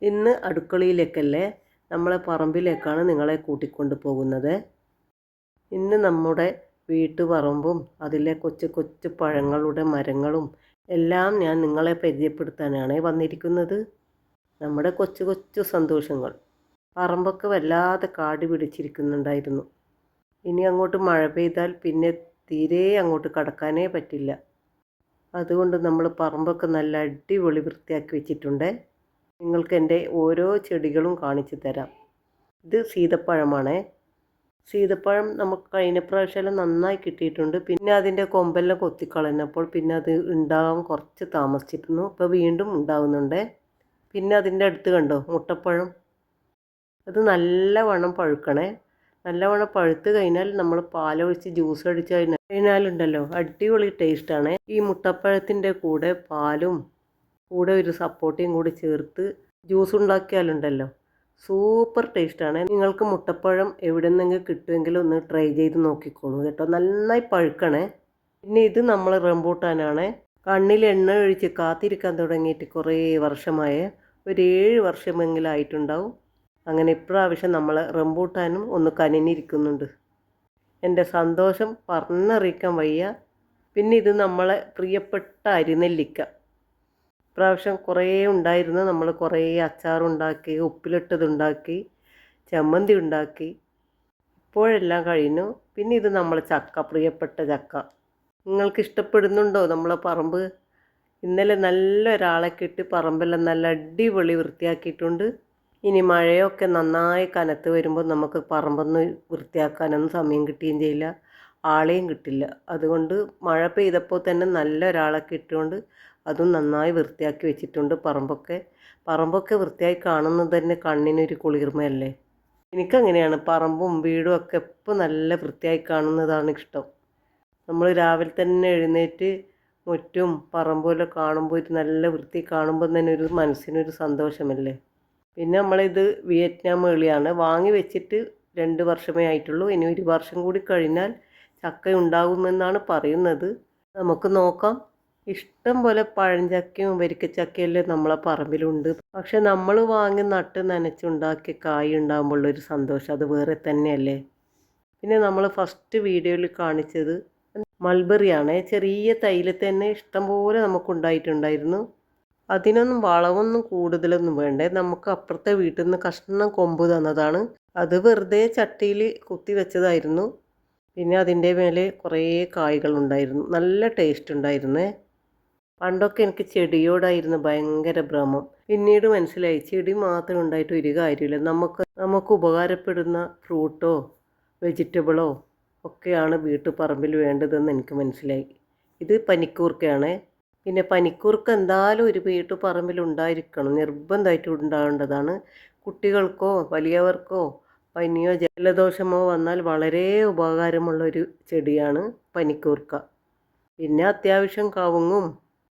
ഇന്ന് അടുക്കളയിലേക്കല്ലേ, നമ്മളെ പറമ്പിലേക്കാണ് നിങ്ങളെ കൂട്ടിക്കൊണ്ട് പോകുന്നത്. ഇന്ന് നമ്മുടെ വീട്ടുപറമ്പും അതിലെ കൊച്ചു കൊച്ചു പഴങ്ങളുടെ മരങ്ങളും എല്ലാം ഞാൻ നിങ്ങളെ പരിചയപ്പെടുത്താനാണ് വന്നിരിക്കുന്നത്. നമ്മുടെ കൊച്ചു കൊച്ചു സന്തോഷങ്ങൾ. പറമ്പൊക്കെ വല്ലാതെ കാട് പിടിച്ചിരിക്കുന്നുണ്ടായിരുന്നു. ഇനി അങ്ങോട്ട് മഴ പെയ്താൽ പിന്നെ തീരെ അങ്ങോട്ട് കടക്കാനേ പറ്റില്ല. അതുകൊണ്ട് നമ്മൾ പറമ്പൊക്കെ നല്ല അടിപൊളി വൃത്തിയാക്കി വെച്ചിട്ടുണ്ട്. നിങ്ങൾക്ക് എൻ്റെ ഓരോ ചെടികളും കാണിച്ചു തരാം. ഇത് സീതപ്പഴമാണ്. സീതപ്പഴം നമുക്ക് കഴിഞ്ഞ പ്രാവശ്യം നന്നായി കിട്ടിയിട്ടുണ്ട്. പിന്നെ അതിൻ്റെ കൊമ്പെല്ലാം കൊത്തിക്കളഞ്ഞപ്പോൾ പിന്നെ അത് ഉണ്ടാകാൻ കുറച്ച് താമസിച്ചിരുന്നു. ഇപ്പോൾ വീണ്ടും ഉണ്ടാകുന്നുണ്ട്. പിന്നെ അതിൻ്റെ അടുത്ത് കണ്ടോ മുട്ടപ്പഴം, അത് നല്ലവണ്ണം പഴുക്കണേ. നല്ലവണ്ണം പഴുത്ത് കഴിഞ്ഞാൽ നമ്മൾ പാലൊഴിച്ച് ജ്യൂസ് അടിച്ച് കഴിഞ്ഞാലുണ്ടല്ലോ അടിപൊളി ടേസ്റ്റാണ്. ഈ മുട്ടപ്പഴത്തിൻ്റെ കൂടെ പാലും കൂടെ ഒരു സപ്പോട്ടയും കൂടി ചേർത്ത് ജ്യൂസ് ഉണ്ടാക്കിയാലുണ്ടല്ലോ സൂപ്പർ ടേസ്റ്റാണ്. നിങ്ങൾക്ക് മുട്ടപ്പഴം എവിടെ നിന്നെങ്കിലും കിട്ടുമെങ്കിലും ഒന്ന് ട്രൈ ചെയ്ത് നോക്കിക്കോളൂ കേട്ടോ. നന്നായി പഴുക്കണേ. പിന്നെ ഇത് നമ്മൾ റംബൂട്ടാനാണ്. കണ്ണിൽ എണ്ണ ഒഴിച്ച് കാത്തിരിക്കാൻ തുടങ്ങിയിട്ട് കുറേ വർഷമായ ഒരു 7 വർഷമെങ്കിലും ആയിട്ടുണ്ടാവും. അങ്ങനെ ഇപ്രാവശ്യം നമ്മൾ റംബൂട്ടാനും ഒന്ന് കനിഞ്ഞിരിക്കുന്നുണ്ട്. എൻ്റെ സന്തോഷം പറഞ്ഞറിയിക്കാൻ വയ്യ. പിന്നെ ഇത് നമ്മളെ പ്രിയപ്പെട്ട അരിനെല്ലിക്ക. ഇപ്രാവശ്യം കുറേ ഉണ്ടായിരുന്നു. നമ്മൾ കുറേ അച്ചാറുണ്ടാക്കി, ഉപ്പിലിട്ടതുണ്ടാക്കി, ചമ്മന്തി ഉണ്ടാക്കി. ഇപ്പോഴെല്ലാം കഴിഞ്ഞു. പിന്നെ ഇത് നമ്മളെ ചക്ക, പ്രിയപ്പെട്ട ചക്ക. നിങ്ങൾക്ക് ഇഷ്ടപ്പെടുന്നുണ്ടോ നമ്മളെ പറമ്പ്? ഇന്നലെ നല്ലൊരാളെ കിട്ടി പറമ്പെല്ലാം നല്ല അടിപൊളി വൃത്തിയാക്കിയിട്ടുണ്ട്. ഇനി മഴയൊക്കെ നന്നായി കനത്ത് വരുമ്പോൾ നമുക്ക് പറമ്പൊന്നും വൃത്തിയാക്കാനൊന്നും സമയം കിട്ടുകയും ചെയ്യില്ല, ആളെയും കിട്ടില്ല. അതുകൊണ്ട് മഴ പെയ്തപ്പോൾ തന്നെ നല്ലൊരാളെ കിട്ടുകൊണ്ട് അതും നന്നായി വൃത്തിയാക്കി വെച്ചിട്ടുണ്ട്. പറമ്പൊക്കെ വൃത്തിയായി കാണുന്നത് തന്നെ കണ്ണിനൊരു കുളിർമയല്ലേ. എനിക്കങ്ങനെയാണ്. പറമ്പും വീടും ഒക്കെ എപ്പോൾ നല്ല വൃത്തിയായി കാണുന്നതാണ് ഇഷ്ടം. നമ്മൾ രാവിലെ തന്നെ എഴുന്നേറ്റ് മുറ്റും പറമ്പുമെല്ലാം കാണുമ്പോൾ ഒരു നല്ല വൃത്തി കാണുമ്പോൾ തന്നെ ഒരു മനസ്സിനൊരു സന്തോഷമല്ലേ. പിന്നെ നമ്മളിത് വിയറ്റ്നാം മേളിയാണ്. വാങ്ങി വെച്ചിട്ട് 2 വർഷമേ ആയിട്ടുള്ളൂ. ഇനി 1 വർഷം കൂടി കഴിഞ്ഞാൽ ചക്ക ഉണ്ടാകുമെന്നാണ് പറയുന്നത്. നമുക്ക് നോക്കാം. ഇഷ്ടം പോലെ പഴഞ്ചക്കയും വരിക്കച്ചക്കയെല്ലാം നമ്മളെ പറമ്പിലുണ്ട്. പക്ഷെ നമ്മൾ വാങ്ങി നട്ട് നനച്ചുണ്ടാക്കിയ കായ് ഉണ്ടാകുമ്പോഴുള്ളൊരു സന്തോഷം അത് വേറെ തന്നെയല്ലേ. പിന്നെ നമ്മൾ ഫസ്റ്റ് വീഡിയോയിൽ കാണിച്ചത് മൾബറിയാണ്. ചെറിയ തൈയിൽ തന്നെ ഇഷ്ടം പോലെ നമുക്കുണ്ടായിട്ടുണ്ടായിരുന്നു. അതിനൊന്നും വളമൊന്നും കൂടുതലൊന്നും വേണ്ടേ. നമുക്ക് അപ്പുറത്തെ വീട്ടിൽ നിന്ന് കഷ്ണം കൊമ്പ് തന്നതാണ്. അത് വെറുതെ ചട്ടിയിൽ കുത്തി വെച്ചതായിരുന്നു. പിന്നെ അതിൻ്റെ മേലെ കുറേ കായ്കളുണ്ടായിരുന്നു. നല്ല ടേസ്റ്റ് ഉണ്ടായിരുന്നേ. പണ്ടൊക്കെ എനിക്ക് ചെടിയോടായിരുന്നു ഭയങ്കര ഭ്രമം. പിന്നീട് മനസ്സിലായി ചെടി മാത്രം ഉണ്ടായിട്ട് ഒരു കാര്യമില്ല. നമുക്ക് ഉപകാരപ്പെടുന്ന ഫ്രൂട്ടോ വെജിറ്റബിളോ ഒക്കെയാണ് വീട്ടുപറമ്പിൽ വേണ്ടതെന്ന് എനിക്ക് മനസ്സിലായി. ഇത് പനിക്കൂർക്കയാണ്. പിന്നെ പനിക്കൂർക്ക എന്തായാലും ഒരു വീട്ടുപറമ്പിൽ ഉണ്ടായിരിക്കണം, നിർബന്ധമായിട്ട് ഉണ്ടാകേണ്ടതാണ്. കുട്ടികൾക്കോ വലിയവർക്കോ പനിയോ ജലദോഷമോ വന്നാൽ വളരെ ഉപകാരമുള്ളൊരു ചെടിയാണ് പനിക്കൂർക്ക. പിന്നെ അത്യാവശ്യം കവുങ്ങും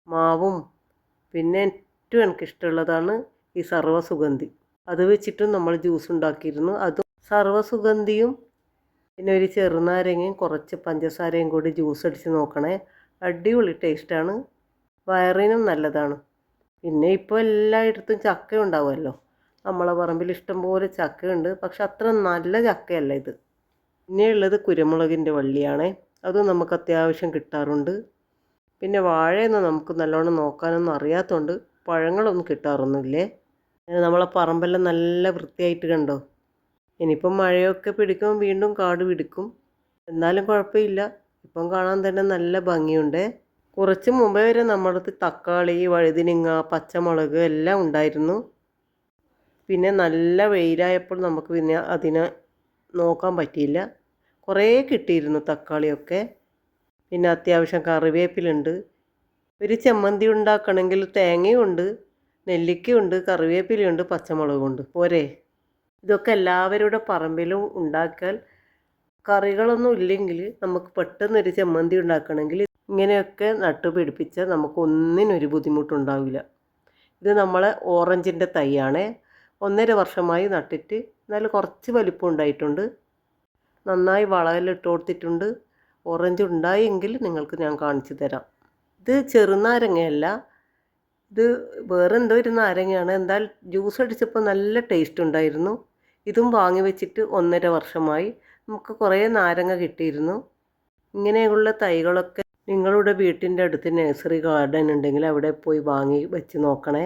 മാവും. പിന്നെ ഏറ്റവും എനിക്കിഷ്ടമുള്ളതാണ് ഈ സർവ്വസുഗന്ധി. അത് വെച്ചിട്ടും നമ്മൾ ജ്യൂസ് ഉണ്ടാക്കിയിരുന്നു. അതും സർവ്വസുഗന്ധിയും പിന്നെ ഒരു ചെറുനാരങ്ങയും കുറച്ച് പഞ്ചസാരയും കൂടി ജ്യൂസ് അടിച്ച് നോക്കണേ. അടിപൊളി ടേസ്റ്റാണ്, വയറിനും നല്ലതാണ്. പിന്നെ ഇപ്പോൾ എല്ലായിടത്തും ചക്ക ഉണ്ടാവുമല്ലോ. നമ്മളെ പറമ്പിൽ ഇഷ്ടംപോലെ ചക്കയുണ്ട്. പക്ഷെ അത്ര നല്ല ചക്കയല്ല ഇത്. പിന്നെ ഉള്ളത് കുരുമുളകിൻ്റെ വള്ളിയാണ്. അതും നമുക്ക് അത്യാവശ്യം കിട്ടാറുണ്ട്. പിന്നെ വാഴയൊന്നും നമുക്ക് നല്ലോണം നോക്കാനൊന്നും അറിയാത്തതുകൊണ്ട് പഴങ്ങളൊന്നും കിട്ടാറൊന്നുമില്ലേ. നമ്മളെ പറമ്പെല്ലാം നല്ല വൃത്തിയായിട്ട് കണ്ടോ. ഇനിയിപ്പം മഴയൊക്കെ പിടിക്കും, വീണ്ടും കാട് പിടിക്കും. എന്നാലും കുഴപ്പമില്ല, ഇപ്പം കാണാൻ തന്നെ നല്ല ഭംഗിയുണ്ട്. കുറച്ച് മുമ്പേ വരെ നമ്മുടെ അടുത്ത് തക്കാളി, വഴുതിനങ്ങ, പച്ചമുളക് എല്ലാം ഉണ്ടായിരുന്നു. പിന്നെ നല്ല വെയിലായപ്പോൾ നമുക്ക് പിന്നെ അതിനെ നോക്കാൻ പറ്റിയില്ല. കുറേ കിട്ടിയിരുന്നു തക്കാളിയൊക്കെ. പിന്നെ അത്യാവശ്യം കറിവേപ്പിലുണ്ട്. ഒരു ചമ്മന്തി ഉണ്ടാക്കണമെങ്കിൽ തേങ്ങയുണ്ട്, നെല്ലിക്കയുണ്ട്, കറിവേപ്പിലയുണ്ട്, പച്ചമുളകുണ്ട്. പോരെ. ഇതൊക്കെ എല്ലാവരുടെ പറമ്പിലും ഉണ്ടാക്കിയാൽ കറികളൊന്നും ഇല്ലെങ്കിൽ നമുക്ക് പെട്ടെന്നൊരു ചമ്മന്തി ഉണ്ടാക്കണമെങ്കിൽ ഇങ്ങനെയൊക്കെ നട്ടുപിടിപ്പിച്ചാൽ നമുക്കൊന്നിനൊരു ബുദ്ധിമുട്ടുണ്ടാവില്ല. ഇത് നമ്മളെ ഓറഞ്ചിൻ്റെ തൈയാണ്. 1.5 വർഷമായി നട്ടിട്ട്. എന്നാലും കുറച്ച് വലിപ്പം ഉണ്ടായിട്ടുണ്ട്. നന്നായി വളമെല്ലാം ഇട്ട് കൊടുത്തിട്ടുണ്ട്. ഓറഞ്ച് ഉണ്ടായെങ്കിൽ നിങ്ങൾക്ക് ഞാൻ കാണിച്ചു തരാം. ഇത് ചെറുനാരങ്ങയല്ല, ഇത് വേറെ എന്തോ ഒരു നാരങ്ങയാണ്. എന്തായാലും ജ്യൂസ് അടിച്ചപ്പോൾ നല്ല ടേസ്റ്റ് ഉണ്ടായിരുന്നു. ഇതും വാങ്ങി വെച്ചിട്ട് 1.5 വർഷമായി. നമുക്ക് കുറേ നാരങ്ങ കിട്ടിയിരുന്നു. ഇങ്ങനെയുള്ള തൈകളൊക്കെ നിങ്ങളുടെ വീട്ടിൻ്റെ അടുത്ത് നഴ്സറി ഗാർഡൻ ഉണ്ടെങ്കിൽ അവിടെ പോയി വാങ്ങി വെച്ച് നോക്കണേ.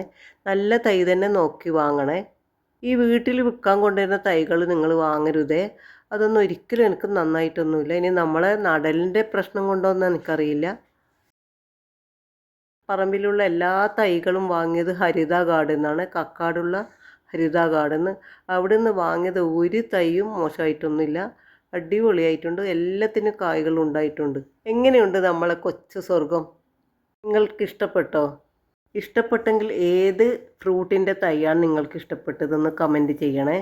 നല്ല തൈ തന്നെ നോക്കി വാങ്ങണേ. ഈ വീട്ടിൽ വിൽക്കാൻ കൊണ്ടുവരുന്ന തൈകൾ നിങ്ങൾ വാങ്ങരുതേ. അതൊന്നും ഒരിക്കലും എനിക്ക് നന്നായിട്ടൊന്നുമില്ല. ഇനി നമ്മളെ നടലിൻ്റെ പ്രശ്നം കൊണ്ടോന്ന് എനിക്കറിയില്ല. പറമ്പിലുള്ള എല്ലാ തൈകളും വാങ്ങിയത് ഹരിത ഗാർഡൻ നിന്നാണ്. കക്കാടുള്ള ഹരിത ഗാർഡൻ. അവിടെ നിന്ന് വാങ്ങിയത് ഒരു തൈയും മോശമായിട്ടൊന്നുമില്ല. അടിപൊളിയായിട്ടുണ്ട്. എല്ലാത്തിനും കായ്കൾ ഉണ്ടായിട്ടുണ്ട്. എങ്ങനെയുണ്ട് നമ്മളെ കൊച്ചു സ്വർഗം? നിങ്ങൾക്ക് ഇഷ്ടപ്പെട്ടോ? ഇഷ്ടപ്പെട്ടെങ്കിൽ ഏത് ഫ്രൂട്ടിൻ്റെ തൈയാണ് നിങ്ങൾക്ക് ഇഷ്ടപ്പെട്ടതെന്ന് കമൻറ്റ് ചെയ്യണേ.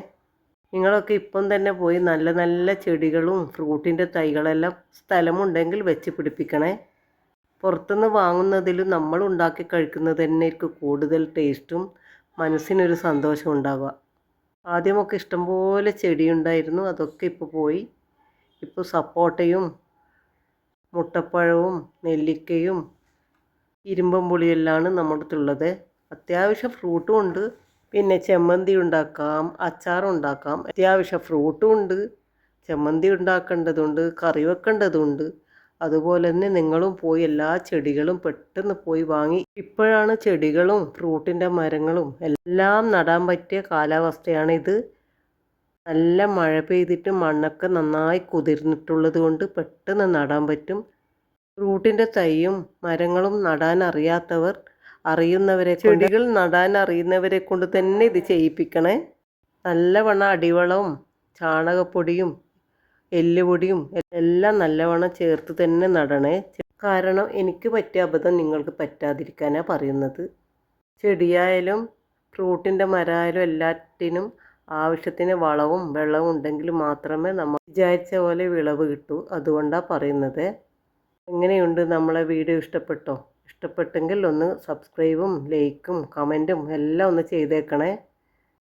നിങ്ങളൊക്കെ ഇപ്പം തന്നെ പോയി നല്ല നല്ല ചെടികളും ഫ്രൂട്ടിൻ്റെ തൈകളെല്ലാം സ്ഥലമുണ്ടെങ്കിൽ വെച്ച് പിടിപ്പിക്കണേ. പുറത്തുനിന്ന് വാങ്ങുന്നതിലും നമ്മൾ ഉണ്ടാക്കി കഴിക്കുന്നത് തന്നെയായിരിക്കും കൂടുതൽ ടേസ്റ്റും മനസ്സിനൊരു സന്തോഷം ഉണ്ടാവുക. ആദ്യമൊക്കെ ഇഷ്ടംപോലെ ചെടിയുണ്ടായിരുന്നു, അതൊക്കെ ഇപ്പോൾ പോയി. ഇപ്പോൾ സപ്പോട്ടയും മുട്ടപ്പഴവും നെല്ലിക്കയും ഇരുമ്പം പുളിയെല്ലാം നമ്മുടെ അടുത്തുള്ളത്. അത്യാവശ്യം ഫ്രൂട്ടും ഉണ്ട്. പിന്നെ ചമ്മന്തി ഉണ്ടാക്കാം, അച്ചാറുണ്ടാക്കാം. അത്യാവശ്യം ഫ്രൂട്ടും ഉണ്ട്, ചമ്മന്തി ഉണ്ടാക്കേണ്ടതുണ്ട്, കറി വെക്കേണ്ടതുണ്ട്. അതുപോലെ തന്നെ നിങ്ങളും പോയി എല്ലാ ചെടികളും പെട്ടെന്ന് പോയി വാങ്ങി. ഇപ്പോഴാണ് ചെടികളും ഫ്രൂട്ടിൻ്റെ മരങ്ങളും എല്ലാം നടാൻ പറ്റിയ കാലാവസ്ഥയാണിത്. നല്ല മഴ പെയ്തിട്ട് മണ്ണൊക്കെ നന്നായി കുതിർന്നിട്ടുള്ളത് കൊണ്ട് പെട്ടെന്ന് നടാൻ പറ്റും. ഫ്രൂട്ടിൻ്റെ തൈയും മരങ്ങളും നടാൻ അറിയാത്തവർ അറിയുന്നവരെ ചെടികൾ നടാൻ അറിയുന്നവരെ കൊണ്ട് തന്നെ ഇത് ചെയ്യിപ്പിക്കണേ. നല്ലവണ്ണം അടിവളവും ചാണകപ്പൊടിയും എല്ലുപൊടിയും എല്ലാം നല്ലവണ്ണം ചേർത്ത് തന്നെ നടണേ. കാരണം എനിക്ക് പറ്റിയ അബദ്ധം നിങ്ങൾക്ക് പറ്റാതിരിക്കാനാണ് പറയുന്നത്. ചെടിയായാലും ഫ്രൂട്ടിൻ്റെ മരമായാലും എല്ലാറ്റിനും ആവശ്യത്തിന് വളവും വെള്ളവും ഉണ്ടെങ്കിൽ മാത്രമേ നമ്മൾ വിചാരിച്ച പോലെ വിളവ് കിട്ടൂ. അതുകൊണ്ടാണ് പറയുന്നത്. എങ്ങനെയുണ്ട് നമ്മളെ വീഡിയോ? ഇഷ്ടപ്പെട്ടോ? ഇഷ്ടപ്പെട്ടെങ്കിൽ ഒന്ന് സബ്സ്ക്രൈബും ലൈക്കും കമൻറ്റും എല്ലാം ഒന്ന് ചെയ്തേക്കണേ.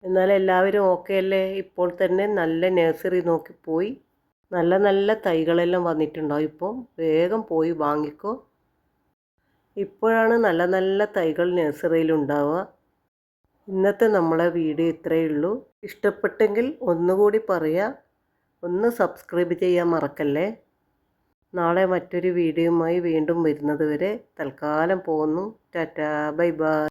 എന്നാൽ എല്ലാവരും ഓക്കെ അല്ലേ? ഇപ്പോൾ തന്നെ നല്ല നഴ്സറി നോക്കിപ്പോയി നല്ല നല്ല തൈകളെല്ലാം വന്നിട്ടുണ്ടാവും. ഇപ്പോൾ വേഗം പോയി വാങ്ങിക്കോ. ഇപ്പോഴാണ് നല്ല നല്ല തൈകൾ നഴ്സറിയിൽ ഉണ്ടാവുക. ഇന്നത്തെ നമ്മളെ വീഡിയോ ഇത്രയേ ഉള്ളൂ. ഇഷ്ടപ്പെട്ടെങ്കിൽ ഒന്നുകൂടി പറയുക, ഒന്ന് സബ്സ്ക്രൈബ് ചെയ്യാൻ മറക്കല്ലേ. നാളെ മറ്റൊരു വീഡിയോയുമായി വീണ്ടും വരുന്നത് വരെ തൽക്കാലം പോകുന്നു. Tata, bye bye.